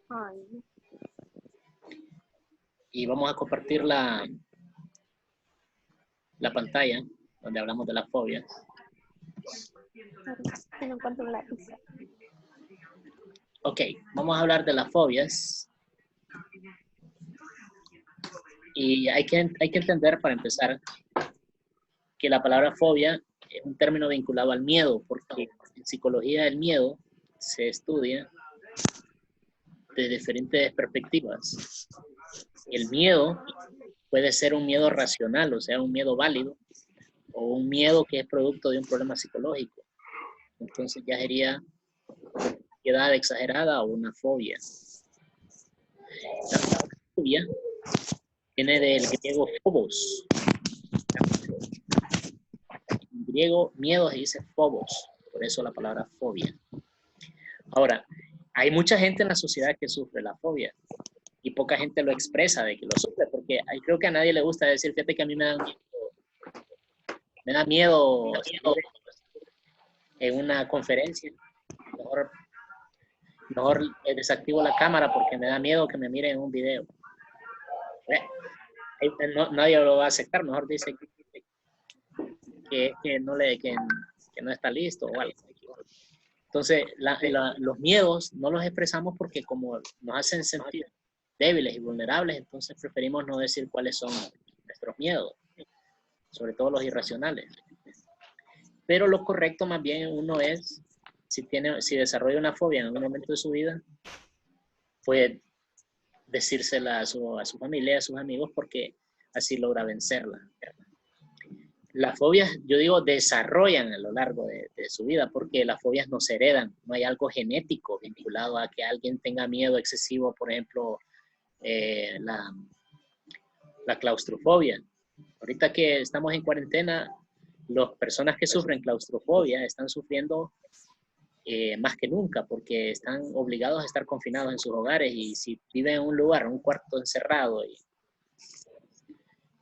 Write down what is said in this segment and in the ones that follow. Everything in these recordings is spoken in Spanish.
Ay, Y vamos a compartir la pantalla donde hablamos de las fobias. que no encuentro la pizza. Ok, vamos a hablar de las fobias. Y hay que entender, para empezar, que la palabra fobia es un término vinculado al miedo, porque en psicología el miedo se estudia de diferentes perspectivas. El miedo puede ser un miedo racional, o sea, un miedo válido, o un miedo que es producto de un problema psicológico. Entonces ya sería una ansiedad exagerada o una fobia. La palabra fobia viene del griego phobos. En griego, miedo se dice phobos, por eso la palabra fobia. Ahora, hay mucha gente en la sociedad que sufre la fobia y poca gente lo expresa de que lo sufre, porque creo que a nadie le gusta decir, fíjate que a mí me da miedo salir en una conferencia. Mejor, mejor desactivo la cámara porque me da miedo que me miren en un video. No, nadie lo va a aceptar, mejor dice que no está listo o algo. Entonces, los miedos no los expresamos porque como nos hacen sentir débiles y vulnerables, entonces preferimos no decir cuáles son nuestros miedos, sobre todo los irracionales. Pero lo correcto más bien uno es, si desarrolla una fobia en algún momento de su vida, puede decírsela a su familia, a sus amigos, porque así logra vencerla. Las fobias, yo digo, desarrollan a lo largo de su vida, porque las fobias no se heredan, no hay algo genético vinculado a que alguien tenga miedo excesivo, por ejemplo, la claustrofobia. Ahorita que estamos en cuarentena, las personas que sufren claustrofobia están sufriendo más que nunca porque están obligados a estar confinados en sus hogares y si viven en un lugar, en un cuarto encerrado y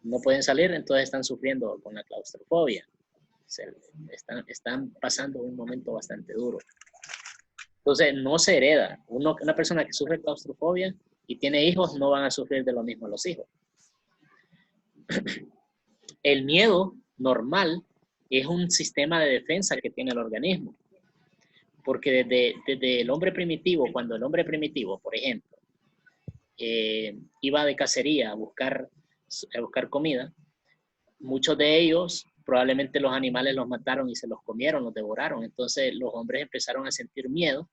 no pueden salir, entonces están sufriendo con la claustrofobia. Están pasando un momento bastante duro. Entonces, no se hereda. Una persona que sufre claustrofobia y tiene hijos no van a sufrir de lo mismo los hijos. El miedo normal es un sistema de defensa que tiene el organismo. Porque desde el hombre primitivo, cuando el hombre primitivo, por ejemplo, iba de cacería a buscar comida, muchos de ellos probablemente los animales los mataron y se los comieron, los devoraron. Entonces los hombres empezaron a sentir miedo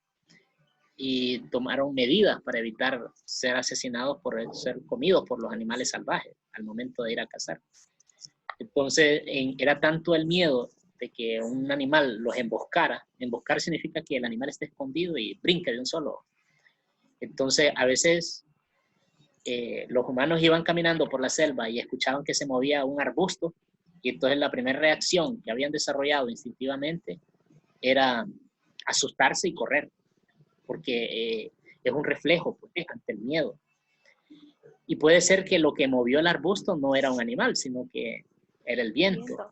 y tomaron medidas para evitar ser asesinados por ser comidos por los animales salvajes al momento de ir a cazar. Entonces era tanto el miedo de que un animal los emboscara. Emboscar significa que el animal esté escondido y brinque de un solo. Entonces a veces los humanos iban caminando por la selva y escuchaban que se movía un arbusto y entonces la primera reacción que habían desarrollado instintivamente era asustarse y correr, porque es un reflejo pues, ante el miedo. Y puede ser que lo que movió el arbusto no era un animal, sino que era el viento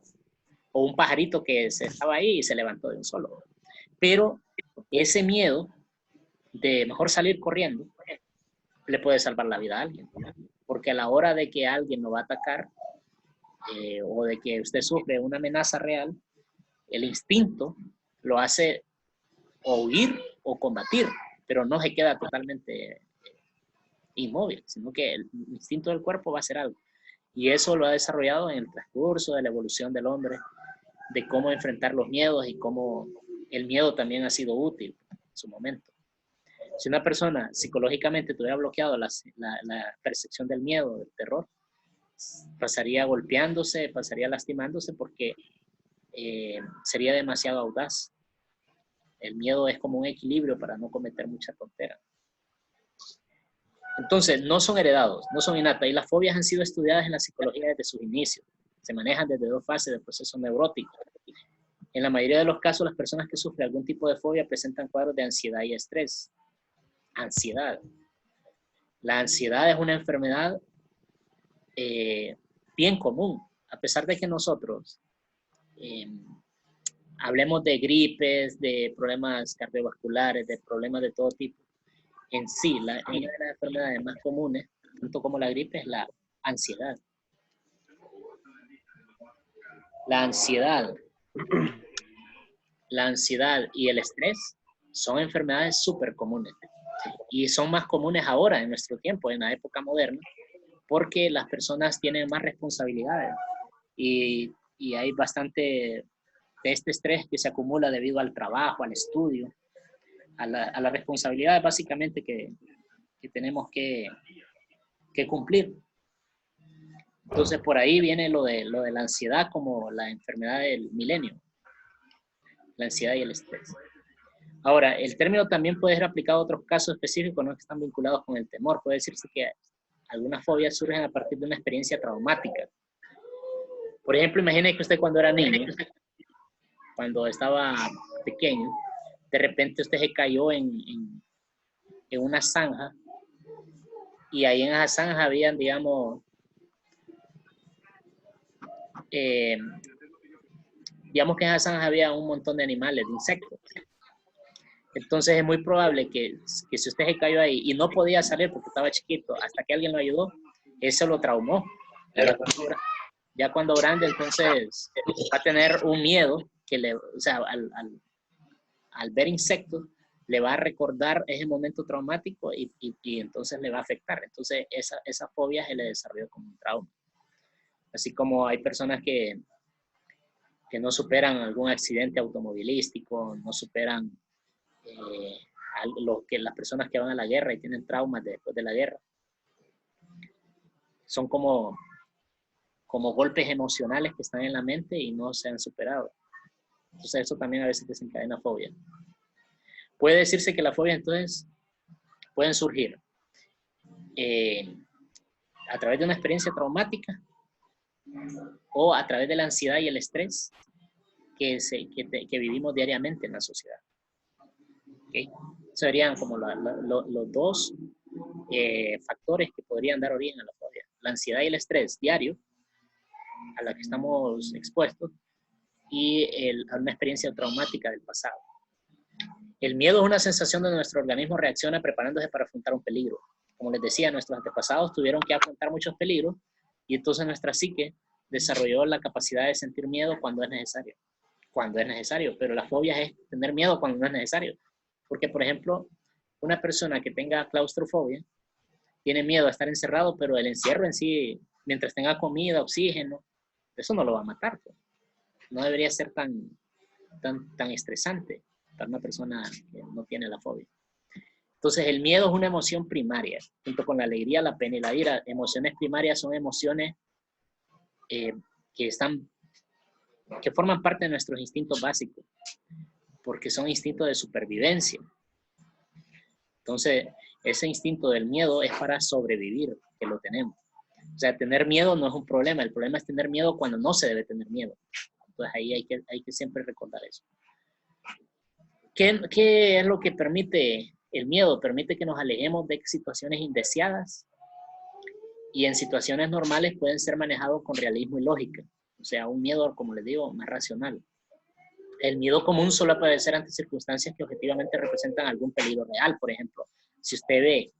o un pajarito que se estaba ahí y se levantó de un solo. Pero ese miedo de mejor salir corriendo le puede salvar la vida a alguien, porque a la hora de que alguien lo va a atacar o de que usted sufre una amenaza real, el instinto lo hace o huir o combatir, pero no se queda totalmente inmóvil, sino que el instinto del cuerpo va a hacer algo. Y eso lo ha desarrollado en el transcurso de la evolución del hombre, de cómo enfrentar los miedos y cómo el miedo también ha sido útil en su momento. Si una persona psicológicamente tuviera bloqueado la percepción del miedo, del terror, pasaría golpeándose, pasaría lastimándose porque sería demasiado audaz. El miedo es como un equilibrio para no cometer mucha tontera. Entonces, no son heredados, no son innatas, y las fobias han sido estudiadas en la psicología desde sus inicios. Se manejan desde dos fases del proceso neurótico. En la mayoría de los casos, las personas que sufren algún tipo de fobia presentan cuadros de ansiedad y estrés. Ansiedad. La ansiedad es una enfermedad bien común, a pesar de que nosotros hablemos de gripes, de problemas cardiovasculares, de problemas de todo tipo. En sí, una de las enfermedades más comunes, tanto como la gripe, es la ansiedad. La ansiedad, la ansiedad y el estrés son enfermedades súper comunes. Y son más comunes ahora, en nuestro tiempo, en la época moderna, porque las personas tienen más responsabilidades y hay bastante de este estrés que se acumula debido al trabajo, al estudio, a la responsabilidad básicamente que tenemos que cumplir. Entonces por ahí viene lo de la ansiedad como la enfermedad del milenio, la ansiedad y el estrés. Ahora, el término también puede ser aplicado a otros casos específicos, no que están vinculados con el temor. Puede decirse que algunas fobias surgen a partir de una experiencia traumática. Por ejemplo, imagine que usted cuando era niño, cuando estaba pequeño, de repente usted se cayó en una zanja y ahí en esa zanja habían, digamos, digamos que en esa zanja había un montón de animales, de insectos. Entonces es muy probable que si usted se cayó ahí y no podía salir porque estaba chiquito, hasta que alguien lo ayudó, eso lo traumó. Ya cuando grande, entonces va a tener un miedo que o sea, al ver insectos, le va a recordar ese momento traumático y entonces le va a afectar. Entonces esa fobia se le desarrolló como un trauma. Así como hay personas que no superan algún accidente automovilístico, no superan las personas que van a la guerra y tienen traumas después de la guerra. Son como golpes emocionales que están en la mente y no se han superado. Entonces eso también a veces desencadena fobia. Puede decirse que las fobias entonces pueden surgir a través de una experiencia traumática o a través de la ansiedad y el estrés que vivimos diariamente en la sociedad. ¿Okay? Serían como los dos factores que podrían dar origen a la fobia. La ansiedad y el estrés diario a la que estamos expuestos y a una experiencia traumática del pasado. El miedo es una sensación donde nuestro organismo reacciona preparándose para afrontar un peligro. Como les decía, nuestros antepasados tuvieron que afrontar muchos peligros y entonces nuestra psique desarrolló la capacidad de sentir miedo cuando es necesario. Cuando es necesario, pero la fobia es tener miedo cuando no es necesario. Porque, por ejemplo, una persona que tenga claustrofobia tiene miedo a estar encerrado, pero el encierro en sí, mientras tenga comida, oxígeno, eso no lo va a matar. Pues. No debería ser tan estresante para una persona que no tiene la fobia. Entonces, el miedo es una emoción primaria, junto con la alegría, la pena y la ira. Emociones primarias son emociones que forman parte de nuestros instintos básicos, porque son instintos de supervivencia. Entonces, ese instinto del miedo es para sobrevivir, que lo tenemos. O sea, tener miedo no es un problema, el problema es tener miedo cuando no se debe tener miedo. Entonces, ahí hay que siempre recordar eso. ¿Qué es lo que permite el miedo? Permite que nos alejemos de situaciones indeseadas y en situaciones normales pueden ser manejados con realismo y lógica. O sea, un miedo, como les digo, más racional. El miedo común suele aparecer ante circunstancias que objetivamente representan algún peligro real. Por ejemplo, si usted ve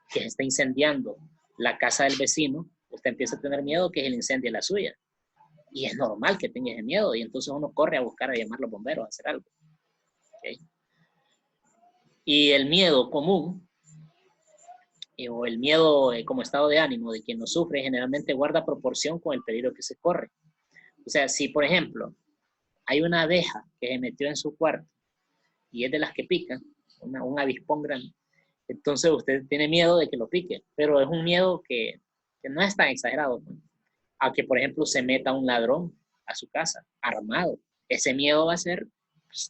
que se está incendiando la casa del vecino, usted empieza a tener miedo que se le incendie la suya. Y es normal que tenga ese miedo y entonces uno corre a buscar a llamar a los bomberos a hacer algo. ¿Okay? Y el miedo común, o el miedo como estado de ánimo de quien lo sufre, generalmente guarda proporción con el peligro que se corre. O sea, si por ejemplo hay una abeja que se metió en su cuarto y es de las que pican, un avispón grande, entonces usted tiene miedo de que lo pique, pero es un miedo que no es tan exagerado. A que, por ejemplo, se meta un ladrón a su casa armado. Ese miedo va a ser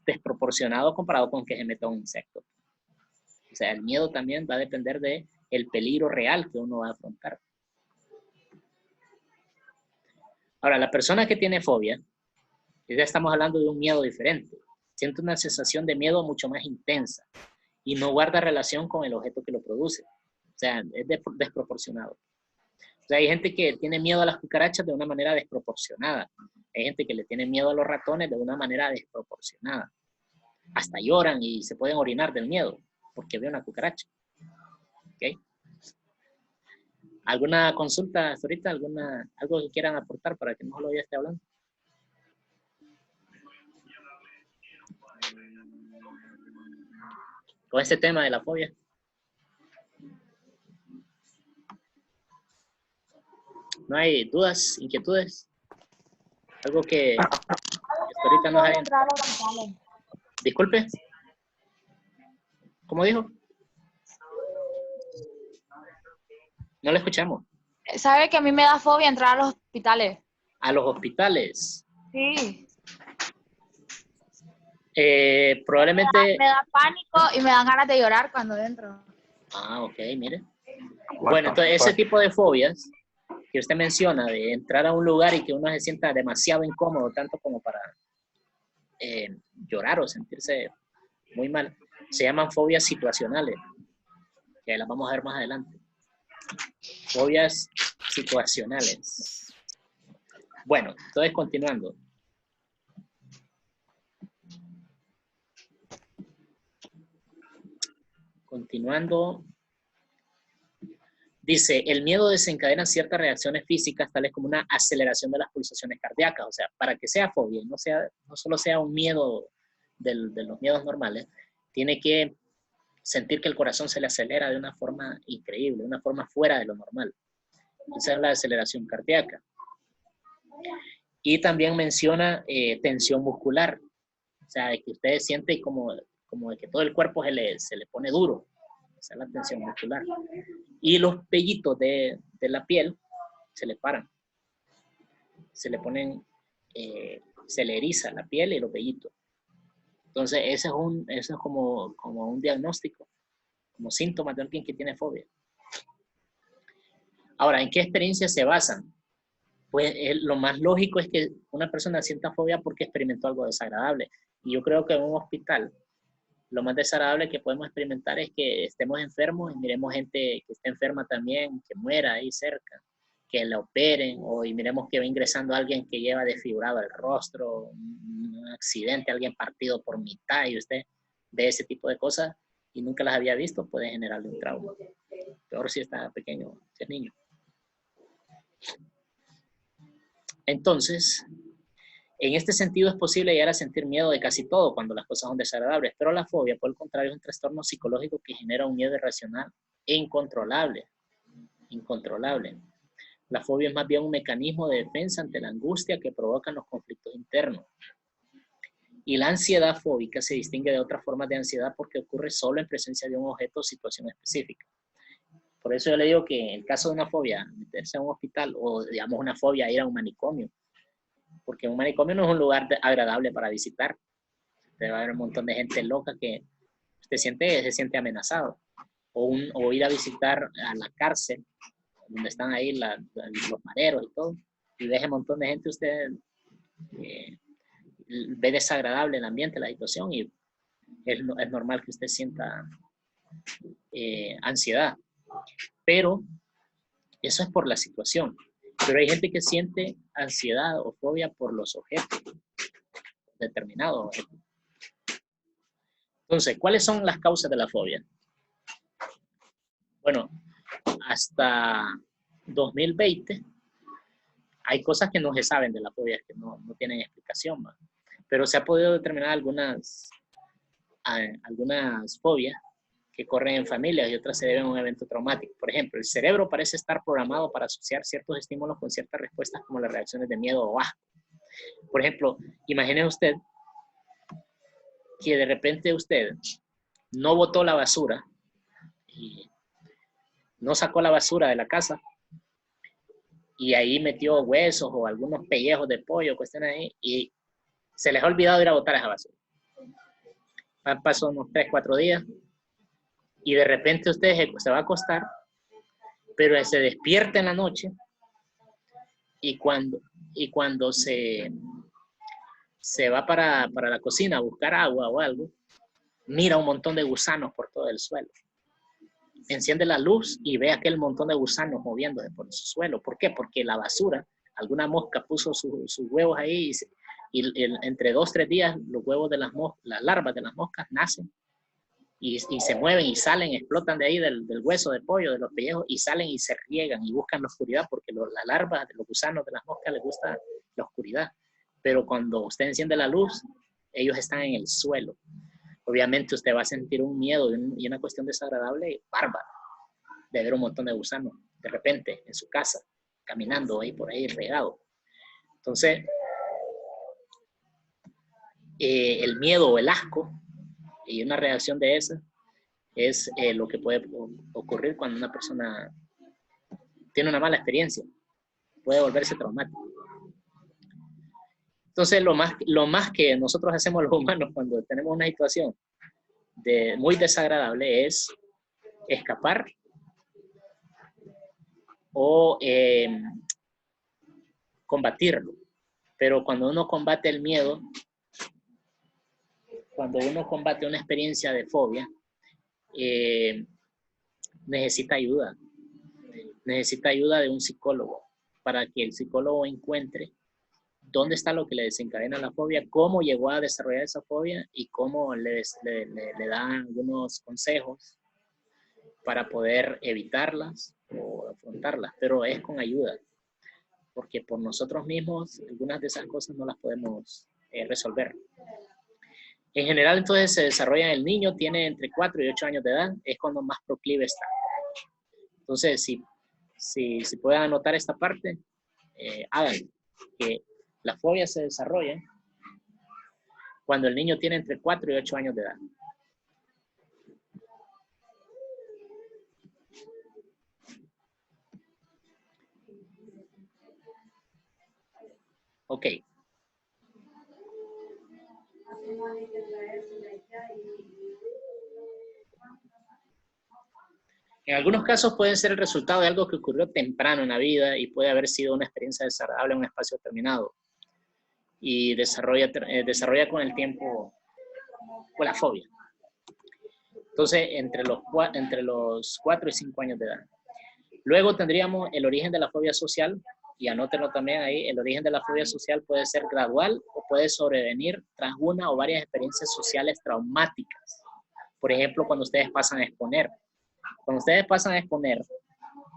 desproporcionado comparado con que se meta un insecto. O sea, el miedo también va a depender del peligro real que uno va a afrontar. Ahora, la persona que tiene fobia, ya estamos hablando de un miedo diferente. Siente una sensación de miedo mucho más intensa y no guarda relación con el objeto que lo produce. O sea, es desproporcionado. O sea, hay gente que tiene miedo a las cucarachas de una manera desproporcionada. Hay gente que le tiene miedo a los ratones de una manera desproporcionada. Hasta lloran y se pueden orinar del miedo porque ve una cucaracha. ¿Ok? ¿Alguna consulta hasta ahorita? ¿Algo que quieran aportar para que no solo yo esté hablando? Con este tema de la fobia. ¿No hay dudas, inquietudes? Algo que hasta ahorita no hay. Disculpe. ¿Cómo dijo? No lo escuchamos. ¿Sabe que a mí me da fobia entrar a los hospitales? A los hospitales. Sí. Probablemente... Me da pánico y me dan ganas de llorar cuando entro. Ah, ok, mire. Bueno, entonces ese tipo de fobias que usted menciona, de entrar a un lugar y que uno se sienta demasiado incómodo, tanto como para llorar o sentirse muy mal, se llaman fobias situacionales, que las vamos a ver más adelante. Fobias situacionales. Bueno, entonces continuando. Continuando. Dice, el miedo desencadena ciertas reacciones físicas, tales como una aceleración de las pulsaciones cardíacas. O sea, para que sea fobia, no solo sea un miedo de los miedos normales, tiene que sentir que el corazón se le acelera de una forma increíble, de una forma fuera de lo normal. Esa es la aceleración cardíaca. Y también menciona tensión muscular. O sea, que usted siente como de que todo el cuerpo se le pone duro. Esa es la tensión muscular. Y los pellitos de la piel se le paran. Se le ponen, se le eriza la piel y los pellitos. Entonces, eso es como un diagnóstico, como síntomas de alguien que tiene fobia. Ahora, ¿en qué experiencias se basan? Pues lo más lógico es que una persona sienta fobia porque experimentó algo desagradable. Y yo creo que en un hospital, lo más desagradable que podemos experimentar es que estemos enfermos y miremos gente que está enferma también, que muera ahí cerca, que la operen, y miremos que va ingresando alguien que lleva desfigurado el rostro, un accidente, alguien partido por mitad, y usted ve ese tipo de cosas y nunca las había visto, puede generarle un trauma. Peor si está pequeño, si es niño. Entonces, en este sentido es posible llegar a sentir miedo de casi todo cuando las cosas son desagradables, pero la fobia, por el contrario, es un trastorno psicológico que genera un miedo irracional e incontrolable. Incontrolable. La fobia es más bien un mecanismo de defensa ante la angustia que provocan los conflictos internos. Y la ansiedad fóbica se distingue de otras formas de ansiedad porque ocurre solo en presencia de un objeto o situación específica. Por eso yo le digo que en el caso de una fobia, meterse a un hospital o digamos una fobia ir a un manicomio, porque un manicomio no es un lugar agradable para visitar. Usted va a haber un montón de gente loca que usted se siente amenazado. O ir a visitar a la cárcel, donde están ahí los maderos y todo, y ve ese montón de gente, usted ve desagradable el ambiente, la situación, y es normal que usted sienta ansiedad. Pero eso es por la situación. Pero hay gente que siente ansiedad o fobia por los objetos, determinados objetos. Entonces, ¿cuáles son las causas de la fobia? Bueno, hasta 2020 hay cosas que no se saben de la fobia, que no tienen explicación, ¿va? Pero se ha podido determinar algunas fobias que corren en familias y otras se deben a un evento traumático. Por ejemplo, el cerebro parece estar programado para asociar ciertos estímulos con ciertas respuestas como las reacciones de miedo o asco. Por ejemplo, imagine usted que de repente usted no botó la basura y no sacó la basura de la casa y ahí metió huesos o algunos pellejos de pollo que están ahí y se les ha olvidado ir a botar esa basura. Pasó unos 3, 4 días y de repente usted se va a acostar, pero se despierta en la noche y cuando se va para la cocina a buscar agua o algo, mira un montón de gusanos por todo el suelo. Enciende la luz y ve aquel montón de gusanos moviéndose por el suelo. ¿Por qué? Porque la basura, alguna mosca puso sus huevos ahí y entre 2 o 3 días los huevos de las larvas de las moscas nacen y se mueven y salen, explotan de ahí del hueso de pollo, de los pellejos, y salen y se riegan y buscan la oscuridad, porque las larvas de los gusanos de las moscas les gusta la oscuridad. Pero cuando usted enciende la luz, ellos están en el suelo. Obviamente usted va a sentir un miedo y una cuestión desagradable bárbara de ver un montón de gusanos de repente en su casa, caminando ahí por ahí regado. Entonces, el miedo o el asco y una reacción de esa es lo que puede ocurrir cuando una persona tiene una mala experiencia. Puede volverse traumático. Entonces, lo más que nosotros hacemos los humanos cuando tenemos una situación muy desagradable es escapar o combatirlo. Pero cuando uno combate el miedo, cuando uno combate una experiencia de fobia, necesita ayuda. Necesita ayuda de un psicólogo para que el psicólogo encuentre dónde está lo que le desencadena la fobia, cómo llegó a desarrollar esa fobia y cómo le dan algunos consejos para poder evitarlas o afrontarlas, pero es con ayuda, porque por nosotros mismos algunas de esas cosas no las podemos resolver. En general, entonces, se desarrolla en el niño, tiene entre 4 y 8 años de edad, es cuando más proclive está. Entonces, si pueden anotar esta parte, háganlo, que la fobia se desarrolla cuando el niño tiene entre 4 y 8 años de edad. Ok. En algunos casos pueden ser el resultado de algo que ocurrió temprano en la vida y puede haber sido una experiencia desagradable en un espacio determinado. Y desarrolla con el tiempo la fobia. Entonces, entre los 4 y 5 años de edad. Luego tendríamos el origen de la fobia social, y anótenlo también ahí, el origen de la fobia social puede ser gradual o puede sobrevenir tras una o varias experiencias sociales traumáticas. Por ejemplo, cuando ustedes pasan a exponer. Cuando ustedes pasan a exponer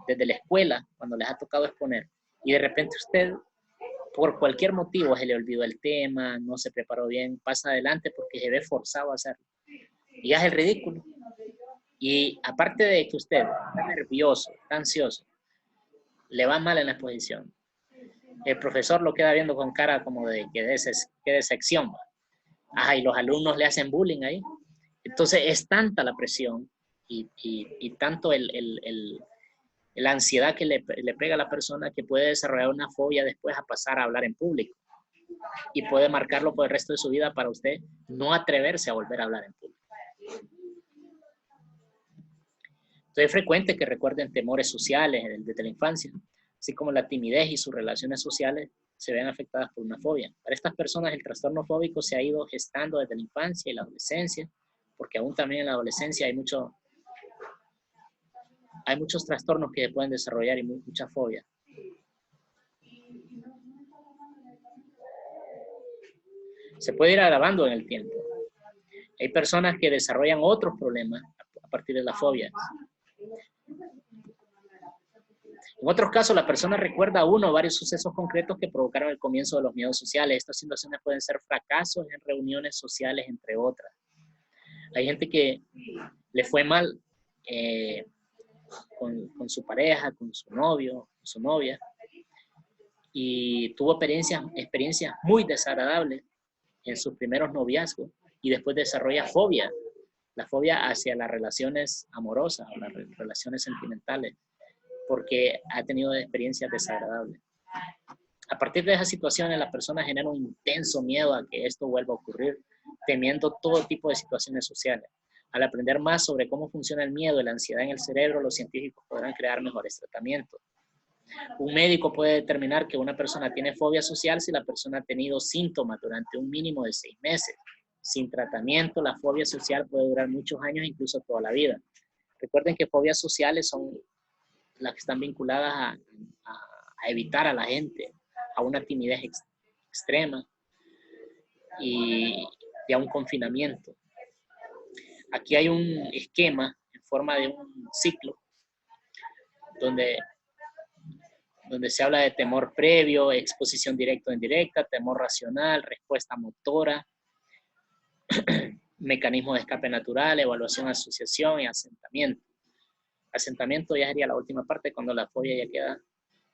desde la escuela, cuando les ha tocado exponer, y de repente usted, por cualquier motivo, se le olvidó el tema, no se preparó bien, pasa adelante porque se ve forzado a hacerlo. Y hace el ridículo. Y aparte de que usted está nervioso, está ansioso, le va mal en la exposición, el profesor lo queda viendo con cara como de que decepción. Y los alumnos le hacen bullying ahí. Entonces es tanta la presión y tanto la ansiedad que le pega a la persona que puede desarrollar una fobia después a pasar a hablar en público. Y puede marcarlo por el resto de su vida para usted no atreverse a volver a hablar en público. Entonces es frecuente que recuerden temores sociales desde la infancia, así como la timidez y sus relaciones sociales se ven afectadas por una fobia. Para estas personas el trastorno fóbico se ha ido gestando desde la infancia y la adolescencia, porque aún también en la adolescencia hay muchos trastornos que se pueden desarrollar y mucha fobia. Se puede ir agravando en el tiempo. Hay personas que desarrollan otros problemas a partir de las fobias. En otros casos, la persona recuerda uno o varios sucesos concretos que provocaron el comienzo de los miedos sociales. Estas situaciones pueden ser fracasos en reuniones sociales, entre otras. Hay gente que le fue mal con su pareja, con su novio, con su novia, y tuvo experiencias muy desagradables en sus primeros noviazgos y después desarrolla fobia, la fobia hacia las relaciones amorosas o las relaciones sentimentales, porque ha tenido experiencias desagradables. A partir de esas situaciones, la persona genera un intenso miedo a que esto vuelva a ocurrir, temiendo todo tipo de situaciones sociales. Al aprender más sobre cómo funciona el miedo y la ansiedad en el cerebro, los científicos podrán crear mejores tratamientos. Un médico puede determinar que una persona tiene fobia social si la persona ha tenido síntomas durante un mínimo de 6 meses. Sin tratamiento, la fobia social puede durar muchos años, incluso toda la vida. Recuerden que fobias sociales son las que están vinculadas a evitar a la gente, a una timidez extrema y a un confinamiento. Aquí hay un esquema en forma de un ciclo donde se habla de temor previo, exposición directa o indirecta, temor racional, respuesta motora, mecanismo de escape natural, evaluación, asociación y asentamiento. Asentamiento ya sería la última parte cuando la fobia ya queda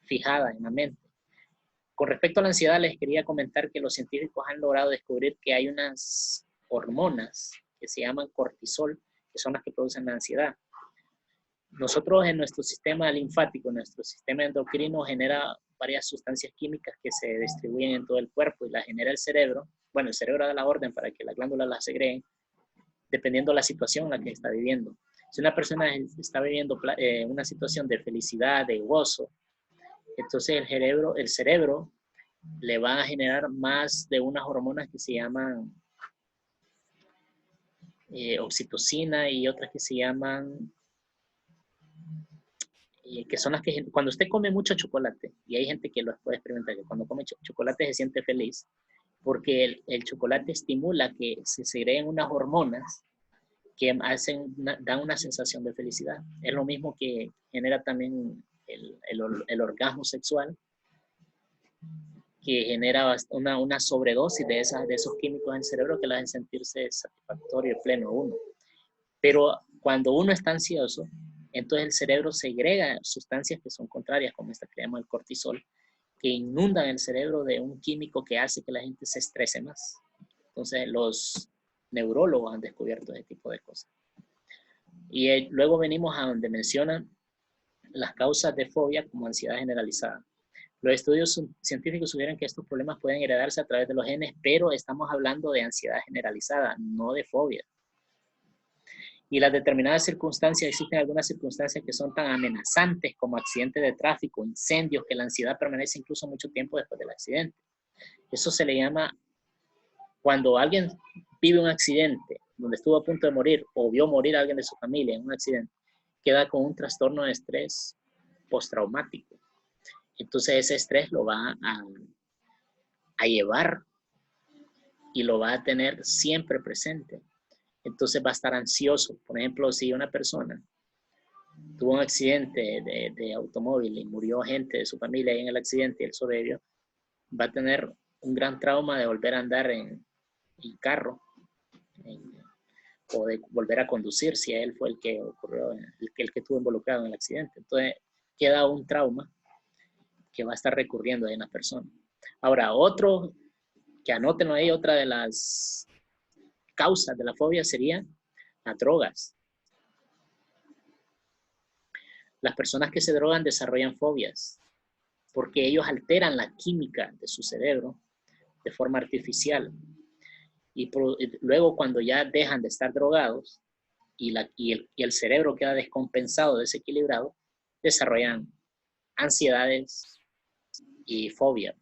fijada en la mente. Con respecto a la ansiedad, les quería comentar que los científicos han logrado descubrir que hay unas hormonas que se llaman cortisol, que son las que producen la ansiedad. Nosotros en nuestro sistema linfático, nuestro sistema endocrino genera varias sustancias químicas que se distribuyen en todo el cuerpo y las genera el cerebro. Bueno, el cerebro da la orden para que las glándulas las segreguen, dependiendo de la situación en la que está viviendo. Si una persona está viviendo una situación de felicidad, de gozo, entonces el cerebro le va a generar más de unas hormonas que se llaman oxitocina y otras que se llaman, que son las que, cuando usted come mucho chocolate, y hay gente que lo puede experimentar, que cuando come chocolate se siente feliz, porque el chocolate estimula que se segreguen unas hormonas que dan una sensación de felicidad. Es lo mismo que genera también el orgasmo sexual, que genera una sobredosis de esos químicos en el cerebro que la hacen sentirse satisfactorio, pleno uno. Pero cuando uno está ansioso, entonces el cerebro segrega sustancias que son contrarias, como esta que llama el cortisol, que inundan el cerebro de un químico que hace que la gente se estrese más. Entonces los neurólogos han descubierto ese tipo de cosas. Y luego venimos a donde mencionan las causas de fobia como ansiedad generalizada. Los estudios científicos sugieren que estos problemas pueden heredarse a través de los genes, pero estamos hablando de ansiedad generalizada, no de fobia. Y las determinadas circunstancias, existen algunas circunstancias que son tan amenazantes como accidentes de tráfico, incendios, que la ansiedad permanece incluso mucho tiempo después del accidente. Eso se le llama, cuando alguien vive un accidente donde estuvo a punto de morir o vio morir a alguien de su familia en un accidente, queda con un trastorno de estrés postraumático. Entonces ese estrés lo va a llevar y lo va a tener siempre presente. Entonces va a estar ansioso. Por ejemplo, si una persona tuvo un accidente de automóvil y murió gente de su familia en el accidente y él sobrevivió, va a tener un gran trauma de volver a andar en carro o de volver a conducir si él fue el que estuvo involucrado en el accidente. Entonces queda un trauma que va a estar recurriendo ahí en la persona. Ahora, otro, que anótenlo ahí, otra de las causas de la fobia sería las drogas. Las personas que se drogan desarrollan fobias porque ellos alteran la química de su cerebro de forma artificial. Y luego cuando ya dejan de estar drogados y el cerebro queda descompensado, desequilibrado, desarrollan ansiedades y fobia.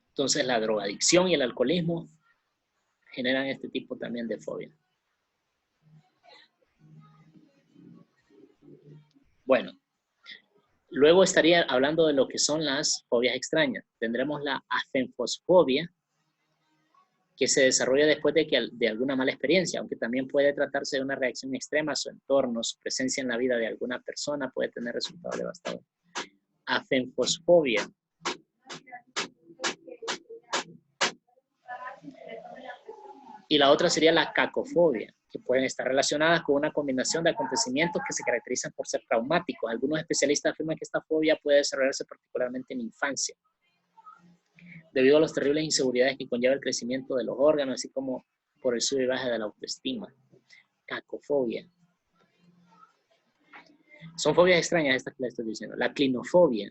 Entonces la drogadicción y el alcoholismo generan este tipo también de fobia. Bueno, luego estaría hablando de lo que son las fobias extrañas. Tendremos la afenfosfobia, que se desarrolla después de alguna mala experiencia, aunque también puede tratarse de una reacción extrema a su entorno, su presencia en la vida de alguna persona puede tener resultados devastadores. Afenfosfobia. Y la otra sería la cacofobia, que pueden estar relacionadas con una combinación de acontecimientos que se caracterizan por ser traumáticos. Algunos especialistas afirman que esta fobia puede desarrollarse particularmente en infancia, debido a las terribles inseguridades que conlleva el crecimiento de los órganos, así como por el sub y baja de la autoestima. Cacofobia. Son fobias extrañas estas que les estoy diciendo. La clinofobia,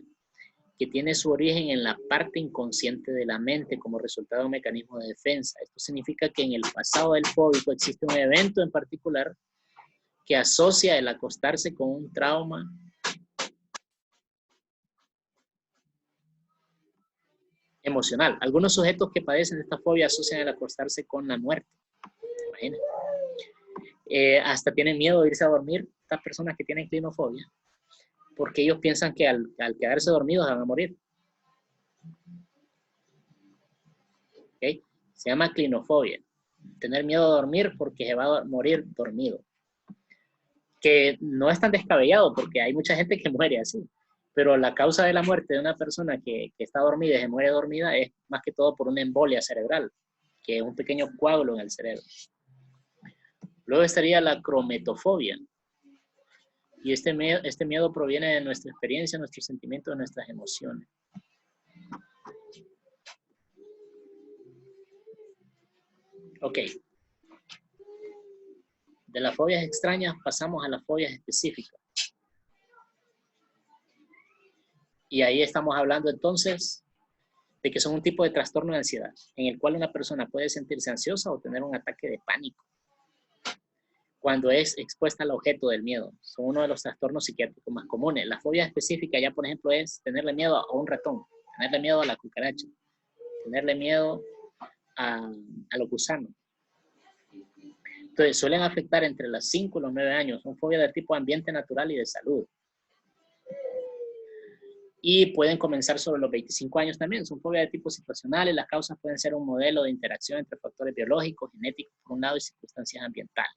que tiene su origen en la parte inconsciente de la mente como resultado de un mecanismo de defensa. Esto significa que en el pasado del fóbico existe un evento en particular que asocia el acostarse con un trauma emocional. Algunos sujetos que padecen de esta fobia asocian el acostarse con la muerte. Imagínense. Hasta tienen miedo de irse a dormir, estas personas que tienen clinofobia, porque ellos piensan que al quedarse dormidos van a morir. ¿ok? Se llama clinofobia. Tener miedo a dormir porque se va a morir dormido. Que no es tan descabellado porque hay mucha gente que muere así. Pero la causa de la muerte de una persona que está dormida y se muere dormida es más que todo por una embolia cerebral, que es un pequeño coágulo en el cerebro. Luego estaría la crometofobia. Y este miedo proviene de nuestra experiencia, nuestros sentimientos, de nuestras emociones. Ok. De las fobias extrañas pasamos a las fobias específicas. Y ahí estamos hablando entonces de que son un tipo de trastorno de ansiedad, en el cual una persona puede sentirse ansiosa o tener un ataque de pánico cuando es expuesta al objeto del miedo. Son uno de los trastornos psiquiátricos más comunes. La fobia específica ya, por ejemplo, es tenerle miedo a un ratón, tenerle miedo a la cucaracha, tenerle miedo a los gusanos. Entonces, suelen afectar entre los 5 y los 9 años. Son fobias de tipo ambiente natural y de salud. Y pueden comenzar sobre los 25 años también. Son fobias de tipo situacional y las causas pueden ser un modelo de interacción entre factores biológicos, genéticos, por un lado, y circunstancias ambientales.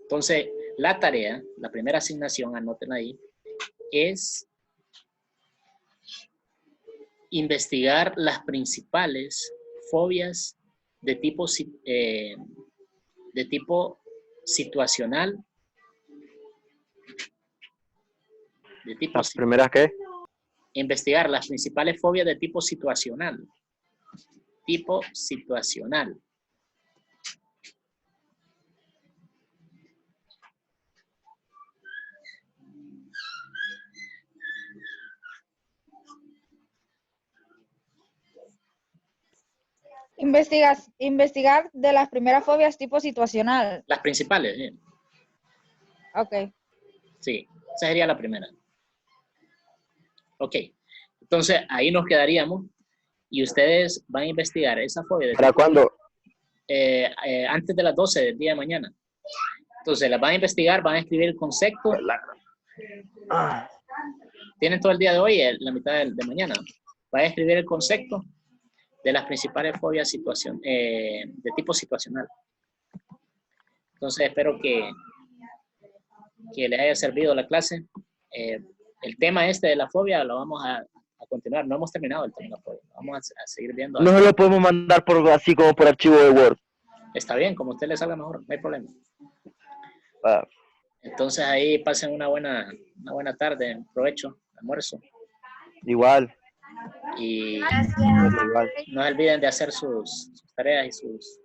Entonces, la tarea, la primera asignación, anótenla ahí, es investigar las principales fobias de tipo situacional. ¿Las primeras qué? Investigar las principales fobias de tipo situacional. Tipo situacional. Investigar de las primeras fobias tipo situacional. Las principales. Ok. Sí, esa sería la primera. Ok, entonces ahí nos quedaríamos y ustedes van a investigar esa fobia. ¿Para cuándo? Antes de las 12 del día de mañana. Entonces las van a investigar, van a escribir el concepto. Tienen todo el día de hoy, la mitad de mañana. Van a escribir el concepto de las principales fobias de tipo situacional. Entonces espero que les haya servido la clase. El tema de la fobia lo vamos a continuar. No hemos terminado el tema de la fobia. Vamos a seguir viendo. No se lo podemos mandar por así como por archivo de Word. Está bien, como a usted le salga mejor, no hay problema. Ah. Entonces ahí pasen una buena tarde, provecho, almuerzo. Igual. Y Gracias. Igual. no se olviden de hacer sus tareas y sus